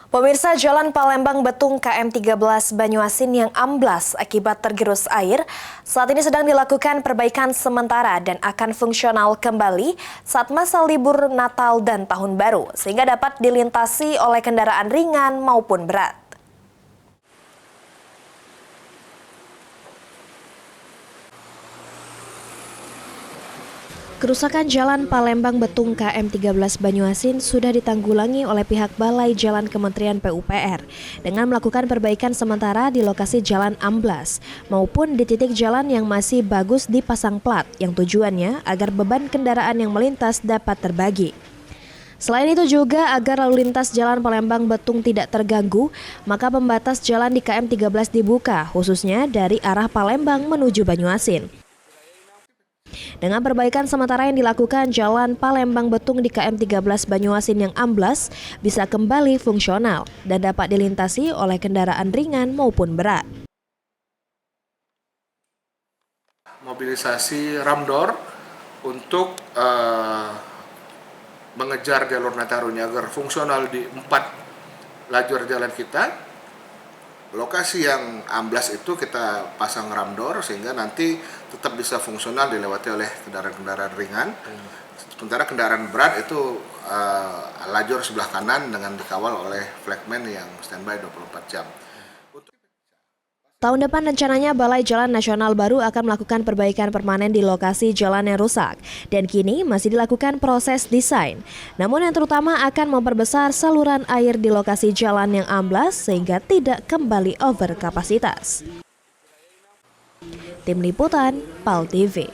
Pemirsa, Jalan Palembang Betung KM 13 Banyuasin yang amblas akibat tergerus air saat ini sedang dilakukan perbaikan sementara dan akan fungsional kembali saat masa libur Natal dan Tahun Baru sehingga dapat dilintasi oleh kendaraan ringan maupun berat. Kerusakan Jalan Palembang Betung KM 13 Banyuasin sudah ditanggulangi oleh pihak Balai Jalan Kementerian PUPR dengan melakukan perbaikan sementara di lokasi jalan amblas maupun di titik jalan yang masih bagus dipasang plat yang tujuannya agar beban kendaraan yang melintas dapat terbagi. Selain itu juga agar lalu lintas Jalan Palembang Betung tidak terganggu, maka pembatas jalan di KM 13 dibuka khususnya dari arah Palembang menuju Banyuasin. Dengan perbaikan sementara yang dilakukan, Jalan Palembang Betung di KM 13 Banyuasin yang amblas bisa kembali fungsional dan dapat dilintasi oleh kendaraan ringan maupun berat. Mobilisasi ramdor untuk mengejar jalur Natarunya agar fungsional di 4 lajur jalan kita. Lokasi yang amblas itu kita pasang ramdor sehingga nanti tetap bisa fungsional dilewati oleh kendaraan-kendaraan ringan. Sementara kendaraan berat itu lajur sebelah kanan dengan dikawal oleh flagman yang standby 24 jam. Tahun depan rencananya Balai Jalan Nasional baru akan melakukan perbaikan permanen di lokasi jalan yang rusak dan kini masih dilakukan proses desain. Namun yang terutama akan memperbesar saluran air di lokasi jalan yang amblas sehingga tidak kembali over kapasitas. Tim Liputan, PAL TV.